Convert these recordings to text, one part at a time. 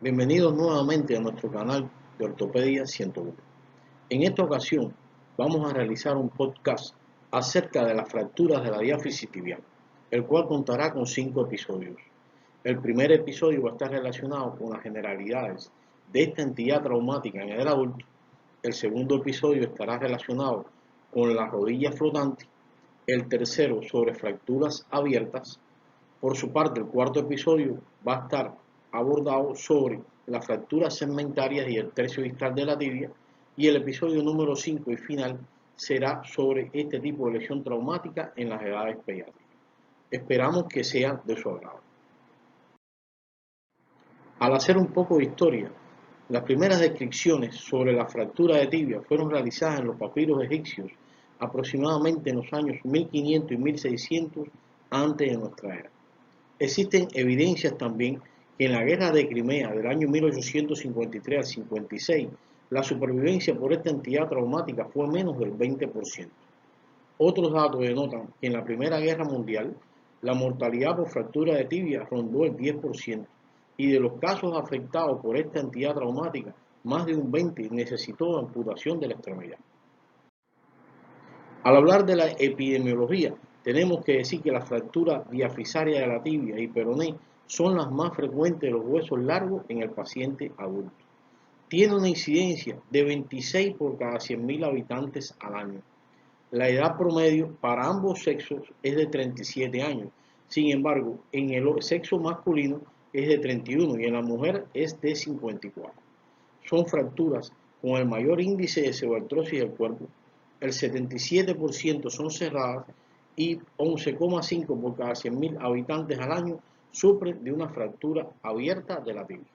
Bienvenidos nuevamente a nuestro canal de Ortopedia 101. En esta ocasión vamos a realizar un podcast acerca de las fracturas de la diáfisis tibial, el cual contará con 5 episodios. El primer episodio va a estar relacionado con las generalidades de esta entidad traumática en el adulto. El segundo episodio estará relacionado con la rodilla flotante. El tercero sobre fracturas abiertas. Por su parte, el cuarto episodio va a estar abordado sobre las fracturas segmentarias y el tercio distal de la tibia, y el episodio número 5 y final será sobre este tipo de lesión traumática en las edades pediátricas. Esperamos que sea de su agrado. Al hacer un poco de historia, las primeras descripciones sobre la fractura de tibia fueron realizadas en los papiros egipcios aproximadamente en los años 1500 y 1600 antes de nuestra era. Existen evidencias también que en la guerra de Crimea del año 1853 al 56, la supervivencia por esta entidad traumática fue menos del 20%. Otros datos denotan que en la Primera Guerra Mundial, la mortalidad por fractura de tibia rondó el 10%, y de los casos afectados por esta entidad traumática, más de un 20% necesitó amputación de la extremidad. Al hablar de la epidemiología, tenemos que decir que las fracturas diafisaria de la tibia y peroné son las más frecuentes de los huesos largos en el paciente adulto. Tiene una incidencia de 26 por cada 100.000 habitantes al año. La edad promedio para ambos sexos es de 37 años. Sin embargo, en el sexo masculino es de 31 y en la mujer es de 54. Son fracturas con el mayor índice de seborrhosis del cuerpo. El 77% son cerradas y 11,5 por cada 100.000 habitantes al año sufren de una fractura abierta de la tibia.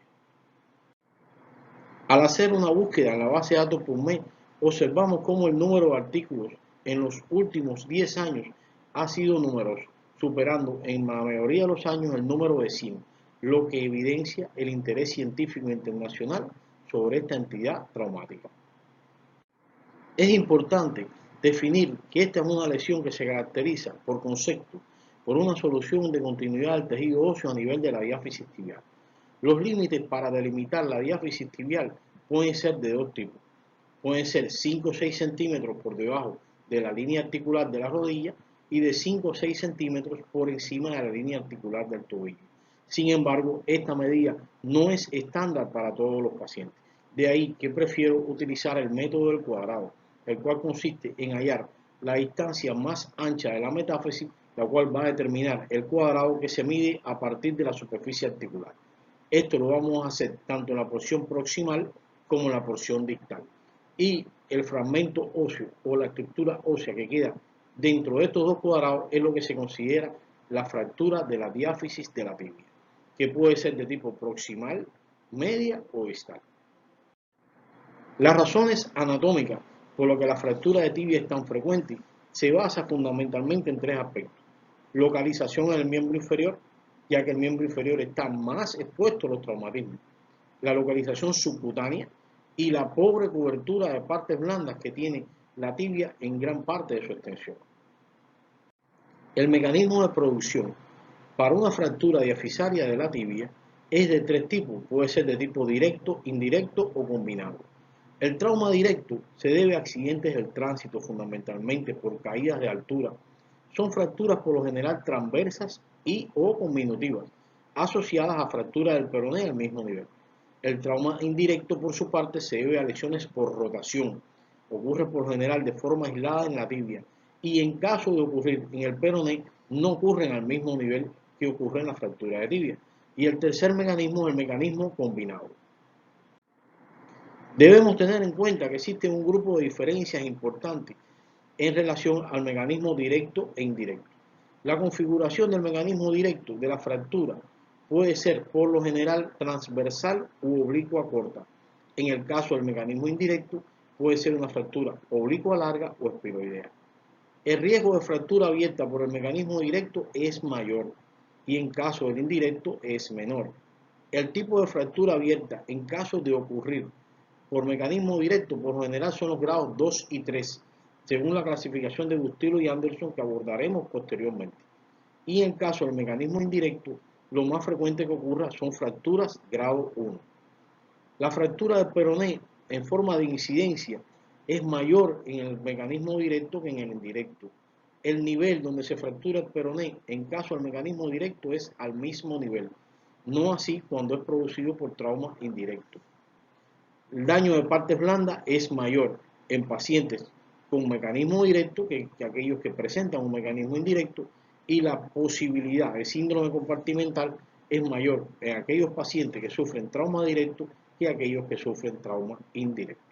Al hacer una búsqueda en la base de datos PubMed, observamos cómo el número de artículos en los últimos 10 años ha sido numeroso, superando en la mayoría de los años el número de 100, lo que evidencia el interés científico internacional sobre esta entidad traumática. Es importante definir que esta es una lesión que se caracteriza por concepto por una solución de continuidad del tejido óseo a nivel de la diáfisis tibial. Los límites para delimitar la diáfisis tibial pueden ser de dos tipos. Pueden ser 5 o 6 centímetros por debajo de la línea articular de la rodilla y de 5 o 6 centímetros por encima de la línea articular del tobillo. Sin embargo, esta medida no es estándar para todos los pacientes. De ahí que prefiero utilizar el método del cuadrado, el cual consiste en hallar la distancia más ancha de la metáfisis, la cual va a determinar el cuadrado que se mide a partir de la superficie articular. Esto lo vamos a hacer tanto en la porción proximal como en la porción distal. Y el fragmento óseo o la estructura ósea que queda dentro de estos dos cuadrados es lo que se considera la fractura de la diáfisis de la tibia, que puede ser de tipo proximal, media o distal. Las razones anatómicas por las que la fractura de tibia es tan frecuente se basa fundamentalmente en 3 aspectos. Localización en el miembro inferior, ya que el miembro inferior está más expuesto a los traumatismos. La localización subcutánea y la pobre cobertura de partes blandas que tiene la tibia en gran parte de su extensión. El mecanismo de producción para una fractura diafisaria de la tibia es de 3 tipos, puede ser de tipo directo, indirecto o combinado. El trauma directo se debe a accidentes del tránsito, fundamentalmente por caídas de altura. Son fracturas por lo general transversas y o conminutivas, asociadas a fracturas del peroné al mismo nivel. El trauma indirecto, por su parte, se debe a lesiones por rotación. Ocurre por lo general de forma aislada en la tibia y en caso de ocurrir en el peroné, no ocurren al mismo nivel que ocurre en la fractura de tibia. Y el tercer mecanismo es el mecanismo combinado. Debemos tener en cuenta que existe un grupo de diferencias importantes en relación al mecanismo directo e indirecto. La configuración del mecanismo directo de la fractura puede ser por lo general transversal u oblicua corta. En el caso del mecanismo indirecto puede ser una fractura oblicua larga o espiroidea. El riesgo de fractura abierta por el mecanismo directo es mayor y en caso del indirecto es menor. El tipo de fractura abierta en caso de ocurrir por mecanismo directo por lo general son los grados 2 y 3, según la clasificación de Bustillo y Anderson que abordaremos posteriormente. Y en caso del mecanismo indirecto, lo más frecuente que ocurra son fracturas grado 1. La fractura del peroné en forma de incidencia es mayor en el mecanismo directo que en el indirecto. El nivel donde se fractura el peroné en caso del mecanismo directo es al mismo nivel, no así cuando es producido por trauma indirecto. El daño de partes blandas es mayor en pacientes con mecanismo directo que aquellos que presentan un mecanismo indirecto, y la posibilidad de síndrome compartimental es mayor en aquellos pacientes que sufren trauma directo que aquellos que sufren trauma indirecto.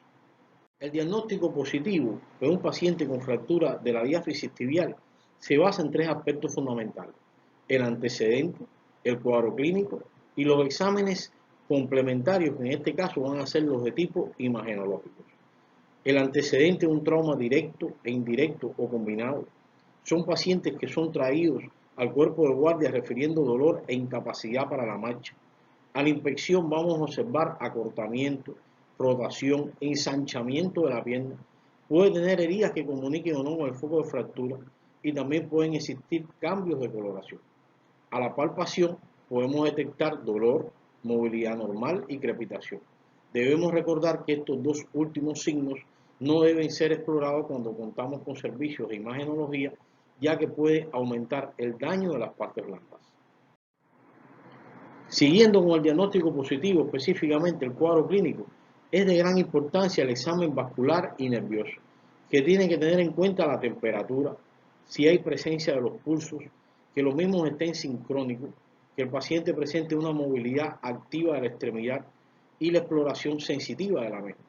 El diagnóstico positivo de un paciente con fractura de la diáfisis tibial se basa en tres aspectos fundamentales: el antecedente, el cuadro clínico y los exámenes complementarios, que en este caso van a ser los de tipo imagenológicos. El antecedente de un trauma directo e indirecto o combinado. Son pacientes que son traídos al cuerpo de guardia refiriendo dolor e incapacidad para la marcha. A la inspección vamos a observar acortamiento, rotación, ensanchamiento de la pierna. Puede tener heridas que comuniquen o no con el foco de fractura, y también pueden existir cambios de coloración. A la palpación podemos detectar dolor, movilidad normal y crepitación. Debemos recordar que estos dos últimos signos no deben ser explorados cuando contamos con servicios de imagenología, ya que puede aumentar el daño de las partes blandas. Siguiendo con el diagnóstico positivo, específicamente el cuadro clínico, es de gran importancia el examen vascular y nervioso, que tiene que tener en cuenta la temperatura, si hay presencia de los pulsos, que los mismos estén sincrónicos, que el paciente presente una movilidad activa de la extremidad y la exploración sensitiva de la misma.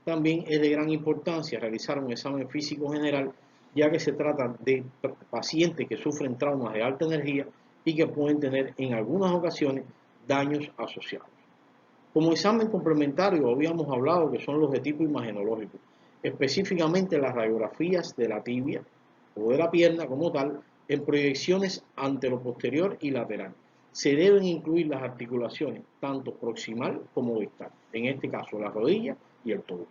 También es de gran importancia realizar un examen físico general, ya que se trata de pacientes que sufren traumas de alta energía y que pueden tener en algunas ocasiones daños asociados. Como examen complementario habíamos hablado que son los de tipo imagenológico, específicamente las radiografías de la tibia o de la pierna como tal, en proyecciones anteroposterior y lateral. Se deben incluir las articulaciones tanto proximal como distal, en este caso la rodilla y el tobillo.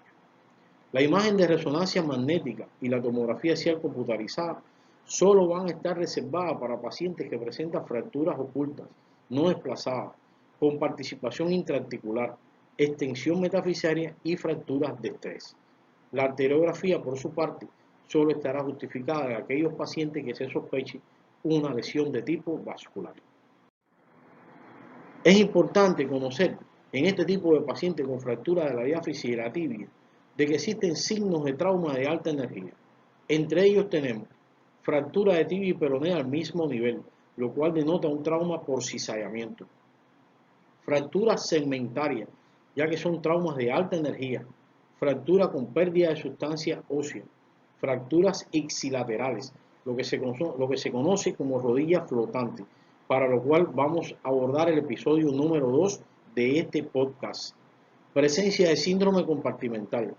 La imagen de resonancia magnética y la tomografía axial computarizada solo van a estar reservadas para pacientes que presentan fracturas ocultas, no desplazadas, con participación intraarticular, extensión metafisaria y fracturas de estrés. La arteriografía, por su parte, solo estará justificada en aquellos pacientes que se sospeche una lesión de tipo vascular. Es importante conocer en este tipo de pacientes con fractura de la diáfisis y de la tibia de que existen signos de trauma de alta energía. Entre ellos tenemos fractura de tibia y peroné al mismo nivel, lo cual denota un trauma por cizallamiento. Fracturas segmentarias, ya que son traumas de alta energía. Fractura con pérdida de sustancia ósea. Fracturas ipsilaterales, lo que se conoce como rodilla flotante, para lo cual vamos a abordar el episodio número 2 de este podcast. Presencia de síndrome compartimental.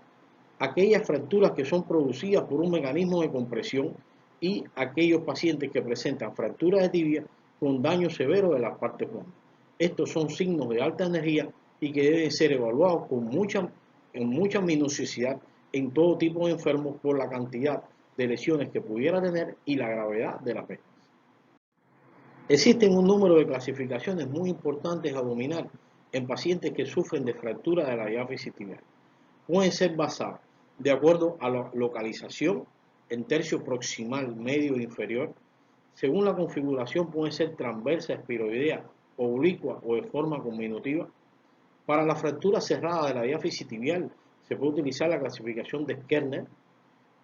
Aquellas fracturas que son producidas por un mecanismo de compresión, y aquellos pacientes que presentan fractura de tibia con daño severo de las partes blandas. Estos son signos de alta energía y que deben ser evaluados con mucha minuciosidad en todo tipo de enfermos por la cantidad de lesiones que pudiera tener y la gravedad de las mismas. Existen un número de clasificaciones muy importantes a dominar en pacientes que sufren de fractura de la diáfisis tibial. Pueden ser basadas de acuerdo a la localización en tercio proximal, medio e inferior. Según la configuración puede ser transversa, espiroidea, oblicua o de forma conminutiva. Para la fractura cerrada de la diáfisis tibial se puede utilizar la clasificación de Skerner.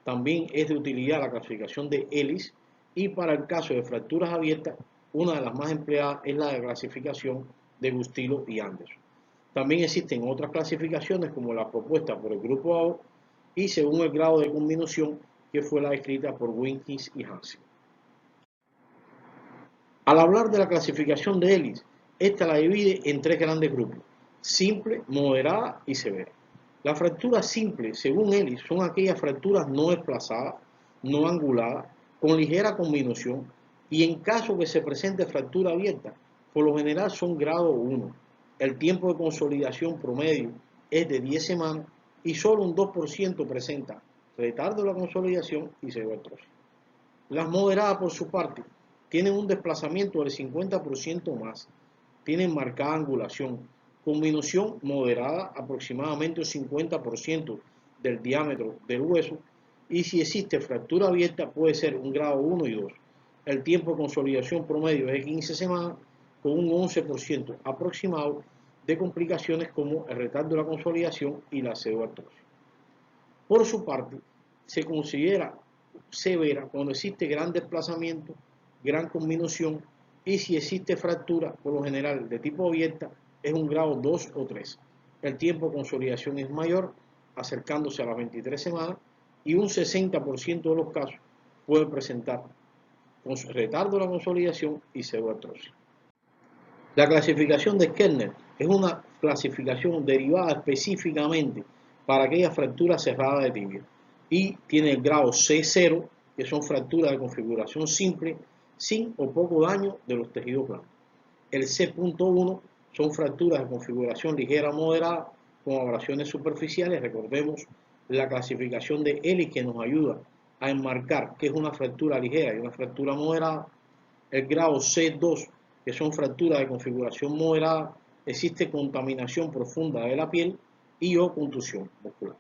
También es de utilidad la clasificación de Ellis, y para el caso de fracturas abiertas, una de las más empleadas es la de clasificación de Gustilo y Anderson. También existen otras clasificaciones como la propuesta por el grupo AO y según el grado de conminución, que fue la descrita por Winkins y Hansen. Al hablar de la clasificación de Ellis, esta la divide en tres grandes grupos: simple, moderada y severa. La fractura simple, según Ellis, son aquellas fracturas no desplazadas, no anguladas, con ligera conminución, y en caso que se presente fractura abierta, por lo general son grado 1. El tiempo de consolidación promedio es de 10 semanas y solo un 2% presenta retardo de la consolidación y serotrosis. Las moderadas, por su parte, tienen un desplazamiento del 50% más, tienen marcada angulación, con minución moderada, aproximadamente un 50% del diámetro del hueso, y si existe fractura abierta puede ser un grado 1 y 2. El tiempo de consolidación promedio es de 15 semanas, con un 11% aproximado de complicaciones como el retardo de la consolidación y la pseudoartrosis. Por su parte, se considera severa cuando existe gran desplazamiento, gran conminución, y si existe fractura, por lo general de tipo abierta, es un grado 2 o 3. El tiempo de consolidación es mayor, acercándose a las 23 semanas, y un 60% de los casos puede presentar retardo de la consolidación y pseudoartrosis. La clasificación de Kellner es una clasificación derivada específicamente para aquellas fracturas cerradas de tibia y tiene el grado C0, que son fracturas de configuración simple sin o poco daño de los tejidos blandos. El C.1 son fracturas de configuración ligera o moderada con abrasiones superficiales. Recordemos la clasificación de Ellis que nos ayuda a enmarcar qué es una fractura ligera y una fractura moderada. El grado C2, que son fracturas de configuración moderada, existe contaminación profunda de la piel y o contusión muscular.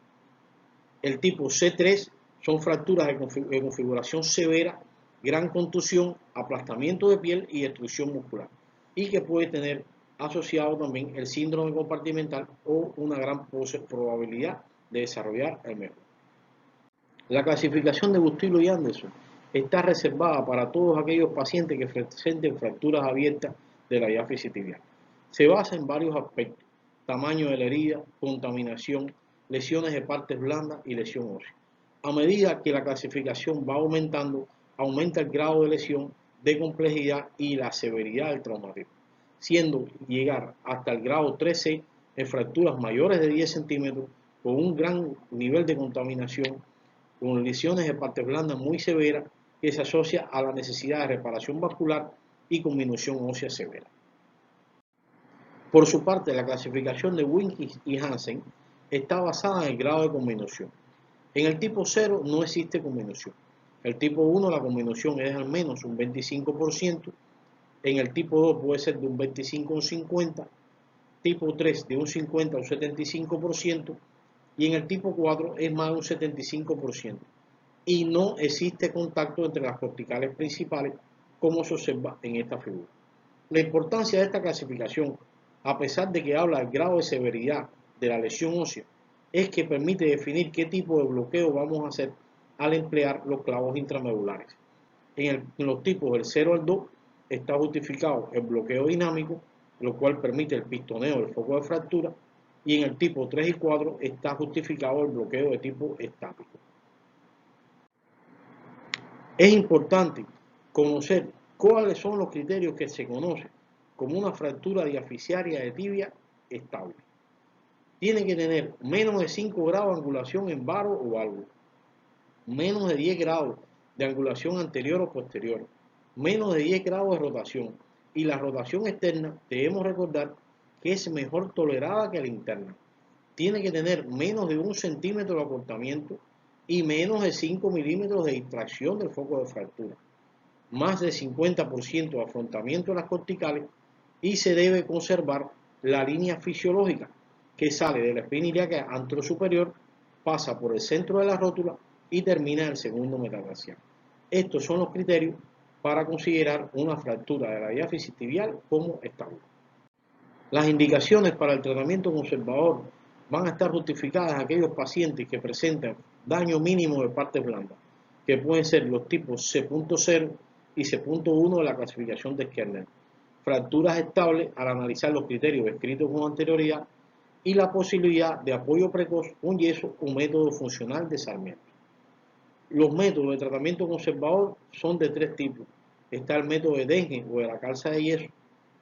El tipo C3 son fracturas de configuración severa, gran contusión, aplastamiento de piel y destrucción muscular, y que puede tener asociado también el síndrome compartimental o una gran probabilidad de desarrollar el MEO. La clasificación de Bustillo y Anderson está reservada para todos aquellos pacientes que presenten fracturas abiertas de la diáfisis tibial. Se basa en varios aspectos: tamaño de la herida, contaminación, lesiones de partes blandas y lesión ósea. A medida que la clasificación va aumentando, aumenta el grado de lesión, de complejidad y la severidad del traumatismo, siendo llegar hasta el grado 3C en fracturas mayores de 10 centímetros con un gran nivel de contaminación, con lesiones de partes blandas muy severas, que se asocia a la necesidad de reparación vascular y conminución ósea severa. Por su parte, la clasificación de Winkis y Hansen está basada en el grado de conminución. En el tipo 0 no existe conminución. El tipo 1 la conminución es al menos un 25%, en el tipo 2 puede ser de un 25 a un 50%, tipo 3 de un 50 a un 75%, y en el tipo 4 es más de un 75%. Y no existe contacto entre las corticales principales, como se observa en esta figura. La importancia de esta clasificación, a pesar de que habla del grado de severidad de la lesión ósea, es que permite definir qué tipo de bloqueo vamos a hacer al emplear los clavos intramedulares. En los tipos del 0 al 2 está justificado el bloqueo dinámico, lo cual permite el pistoneo del foco de fractura, y en el tipo 3 y 4 está justificado el bloqueo de tipo estático. Es importante conocer cuáles son los criterios que se conocen como una fractura diaficiaria de tibia estable. Tiene que tener menos de 5 grados de angulación en varo o válvula, menos de 10 grados de angulación anterior o posterior, menos de 10 grados de rotación, y la rotación externa debemos recordar que es mejor tolerada que la interna. Tiene que tener menos de 1 centímetro de acortamiento y menos de 5 milímetros de distracción del foco de fractura, más del 50% de afrontamiento de las corticales, y se debe conservar la línea fisiológica que sale de la espina ilíaca anterosuperior, pasa por el centro de la rótula y termina en el segundo metatarsial. Estos son los criterios para considerar una fractura de la diáfisis tibial como estable. Las indicaciones para el tratamiento conservador van a estar justificadas en aquellos pacientes que presentan daño mínimo de partes blandas, que pueden ser los tipos C.0 y C.1 de la clasificación de Kellner, fracturas estables al analizar los criterios descritos con anterioridad, y la posibilidad de apoyo precoz con yeso o método funcional de Sarmiento. Los métodos de tratamiento conservador son de 3 tipos. Está el método de Dengue o de la calza de yeso,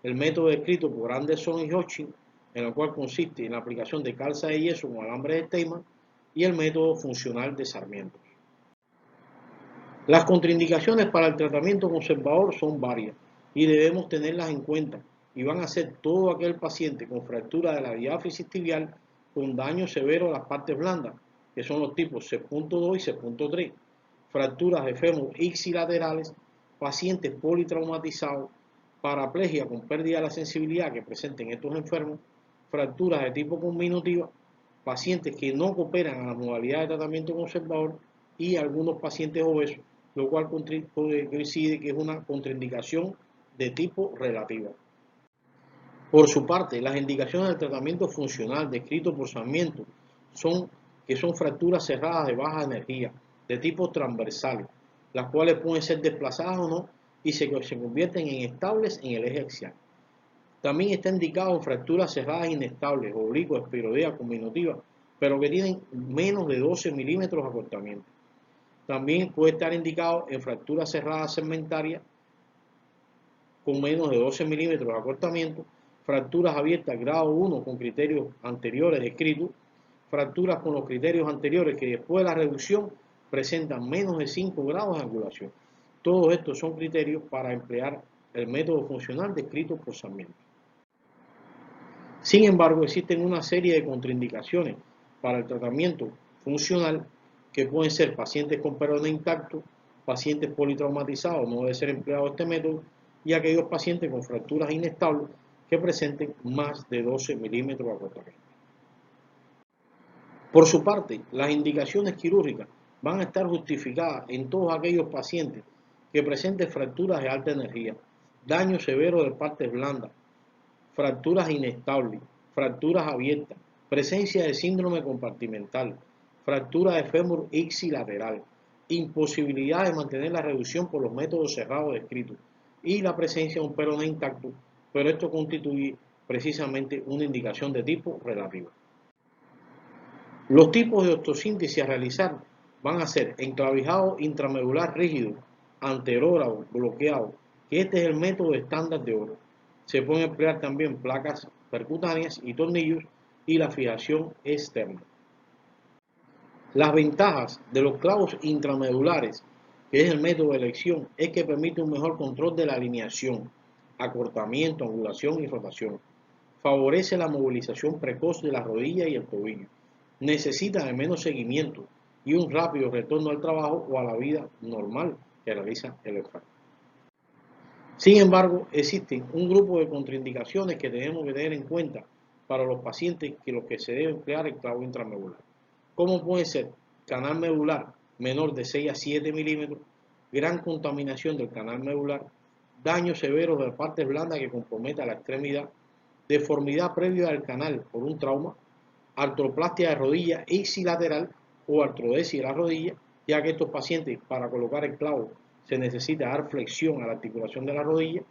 el método descrito por Anderson y Hodgkin, en el cual consiste en la aplicación de calza de yeso con alambre de Steinman, y el método funcional de Sarmiento. Las contraindicaciones para el tratamiento conservador son varias y debemos tenerlas en cuenta, y van a ser todo aquel paciente con fractura de la diáfisis tibial con daño severo a las partes blandas, que son los tipos C.2 y C.3, fracturas de fémur ipsilaterales, pacientes politraumatizados, paraplegia con pérdida de la sensibilidad que presenten estos enfermos, fracturas de tipo conminutiva, pacientes que no cooperan a la modalidad de tratamiento conservador y algunos pacientes obesos, lo cual coincide que es una contraindicación de tipo relativa. Por su parte, las indicaciones del tratamiento funcional descrito por Sarmiento son fracturas cerradas de baja energía, de tipo transversal, las cuales pueden ser desplazadas o no y se convierten en estables en el eje axial. También está indicado en fracturas cerradas inestables, oblicuas, espiroideas, conminutivas, pero que tienen menos de 12 milímetros de acortamiento. También puede estar indicado en fracturas cerradas segmentarias con menos de 12 milímetros de acortamiento, fracturas abiertas grado 1 con criterios anteriores descritos, fracturas con los criterios anteriores que después de la reducción presentan menos de 5 grados de angulación. Todos estos son criterios para emplear el método funcional descrito por Sarmiento. Sin embargo, existen una serie de contraindicaciones para el tratamiento funcional que pueden ser pacientes con peroné intacto, pacientes politraumatizados, no debe ser empleado este método, y aquellos pacientes con fracturas inestables que presenten más de 12 milímetros de acortamiento. Por su parte, las indicaciones quirúrgicas van a estar justificadas en todos aquellos pacientes que presenten fracturas de alta energía, daño severo de partes blandas, fracturas inestables, fracturas abiertas, presencia de síndrome compartimental, fractura de fémur ipsilateral, imposibilidad de mantener la reducción por los métodos cerrados descritos y la presencia de un peroné intacto, pero esto constituye precisamente una indicación de tipo relativo. Los tipos de osteosíntesis a realizar van a ser enclavijado intramedular rígido, anterógrado, bloqueado, que este es el método estándar de oro. Se pueden emplear también placas percutáneas y tornillos y la fijación externa. Las ventajas de los clavos intramedulares, que es el método de elección, es que permite un mejor control de la alineación, acortamiento, angulación y rotación. Favorece la movilización precoz de la rodilla y el tobillo. Necesita de menos seguimiento y un rápido retorno al trabajo o a la vida normal que realiza el enfermo. Sin embargo, existen un grupo de contraindicaciones que tenemos que tener en cuenta para los pacientes que los que se debe emplear el clavo intramedular, como puede ser canal medular menor de 6 a 7 milímetros, gran contaminación del canal medular, daño severo de partes blandas que comprometa la extremidad, deformidad previa al canal por un trauma, artroplastia de rodilla ipsilateral o artrodesis de la rodilla, ya que estos pacientes para colocar el clavo se necesita dar flexión a la articulación de la rodilla,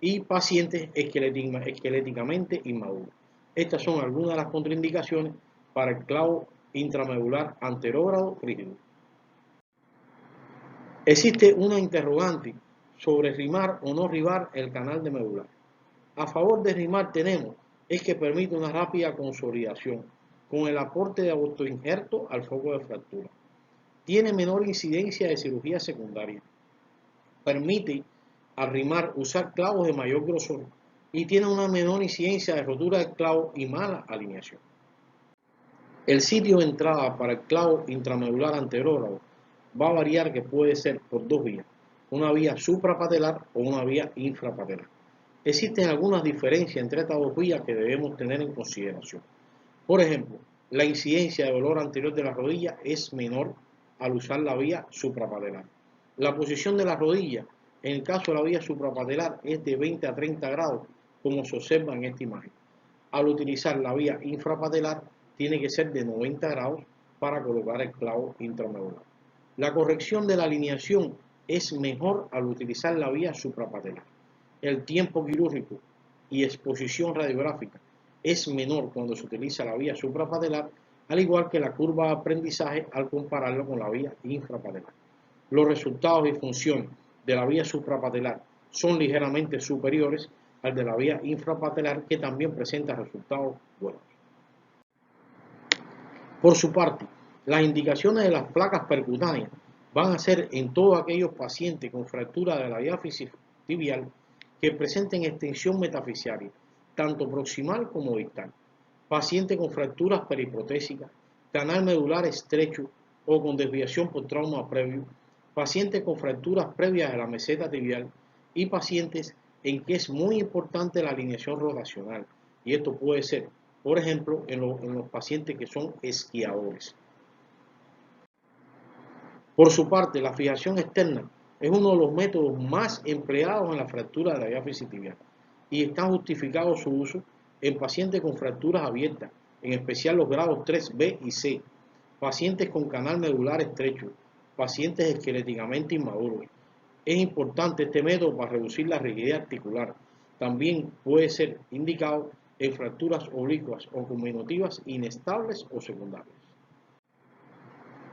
y pacientes esqueléticamente inmaduros. Estas son algunas de las contraindicaciones para el clavo intramedular anterógrado rígido. Existe una interrogante sobre rimar o no rimar el canal de medular. A favor de rimar tenemos es que permite una rápida consolidación con el aporte de autoinjerto al foco de fractura. Tiene menor incidencia de cirugía secundaria. Permite al rimar usar clavos de mayor grosor y tiene una menor incidencia de rotura del clavo y mala alineación. El sitio de entrada para el clavo intramedular anterógrado va a variar, que puede ser por dos vías, una vía suprapatelar o una vía infrapatelar. Existen algunas diferencias entre estas dos vías que debemos tener en consideración. Por ejemplo, la incidencia de dolor anterior de la rodilla es menor al usar la vía suprapatelar. La posición de la rodilla, en el caso de la vía suprapatelar, es de 20 a 30 grados, como se observa en esta imagen. Al utilizar la vía infrapatelar, tiene que ser de 90 grados para colocar el clavo intramedular. La corrección de la alineación es mejor al utilizar la vía suprapatelar. El tiempo quirúrgico y exposición radiográfica es menor cuando se utiliza la vía suprapatelar, al igual que la curva de aprendizaje al compararlo con la vía infrapatelar. Los resultados y funciones de la vía suprapatelar son ligeramente superiores al de la vía infrapatelar, que también presenta resultados buenos. Por su parte, las indicaciones de las placas percutáneas van a ser en todos aquellos pacientes con fractura de la diáfisis tibial que presenten extensión metafisiaria, tanto proximal como distal, paciente con fracturas periprotésicas, canal medular estrecho o con desviación por trauma previo, pacientes con fracturas previas de la meseta tibial y pacientes en que es muy importante la alineación rotacional, y esto puede ser por ejemplo, en los pacientes que son esquiadores. Por su parte, la fijación externa es uno de los métodos más empleados en la fractura de la diáfisis tibial y está justificado su uso en pacientes con fracturas abiertas, en especial los grados 3B y C, pacientes con canal medular estrecho, pacientes esqueléticamente inmaduros. Es importante este método para reducir la rigidez articular. También puede ser indicado en fracturas oblicuas o conminutivas inestables o secundarias.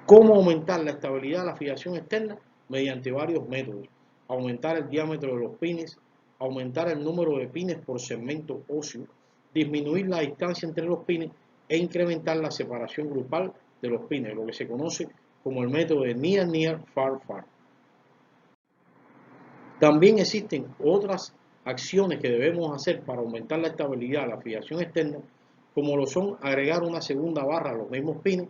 ¿Cómo aumentar la estabilidad de la fijación externa? Mediante varios métodos. Aumentar el diámetro de los pines, aumentar el número de pines por segmento óseo, disminuir la distancia entre los pines e incrementar la separación grupal de los pines, lo que se conoce como el método de near, near, far, far. También existen otras acciones que debemos hacer para aumentar la estabilidad de la fijación externa, como lo son agregar una segunda barra a los mismos pines,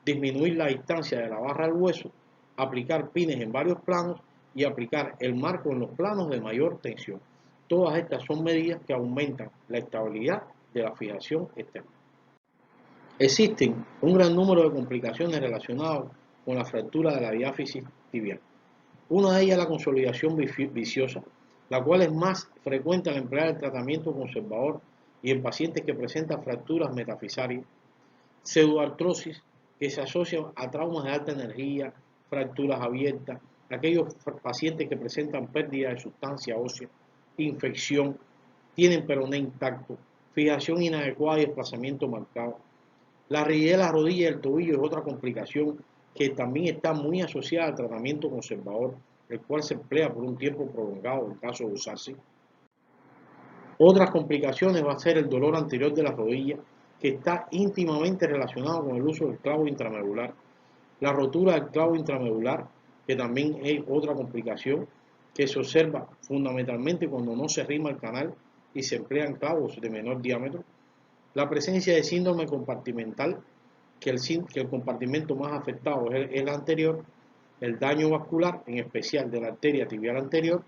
disminuir la distancia de la barra al hueso, aplicar pines en varios planos y aplicar el marco en los planos de mayor tensión. Todas estas son medidas que aumentan la estabilidad de la fijación externa. Existen un gran número de complicaciones relacionadas con la fractura de la diáfisis tibial. Una de ellas es la consolidación viciosa, la cual es más frecuente al emplear el tratamiento conservador y en pacientes que presentan fracturas metafisarias, pseudoartrosis, que se asocian a traumas de alta energía, fracturas abiertas, aquellos pacientes que presentan pérdida de sustancia ósea, infección, tienen peroné intacto, fijación inadecuada y desplazamiento marcado. La rigidez de la rodilla y el tobillo es otra complicación que también está muy asociada al tratamiento conservador, el cual se emplea por un tiempo prolongado en caso de usarse. Otras complicaciones va a ser el dolor anterior de la rodilla, que está íntimamente relacionado con el uso del clavo intramedular. La rotura del clavo intramedular, que también es otra complicación que se observa fundamentalmente cuando no se rima el canal y se emplean clavos de menor diámetro. La presencia de síndrome compartimental, que el compartimento más afectado es el anterior, el daño vascular, en especial de la arteria tibial anterior,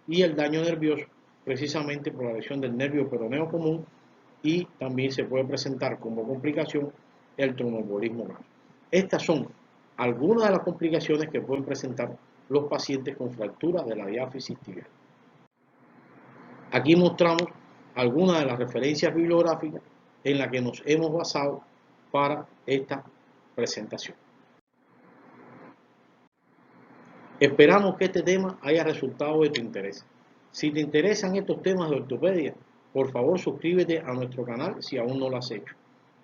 y el daño nervioso, precisamente por la lesión del nervio peroneo común, y también se puede presentar como complicación el tromboembolismo grave. Estas son algunas de las complicaciones que pueden presentar los pacientes con fractura de la diáfisis tibial. Aquí mostramos algunas de las referencias bibliográficas en las que nos hemos basado para esta presentación. Esperamos que este tema haya resultado de tu interés. Si te interesan estos temas de ortopedia, por favor suscríbete a nuestro canal si aún no lo has hecho.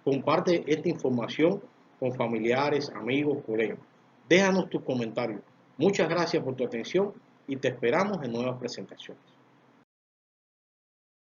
Comparte esta información con familiares, amigos, colegas. Déjanos tus comentarios. Muchas gracias por tu atención y te esperamos en nuevas presentaciones.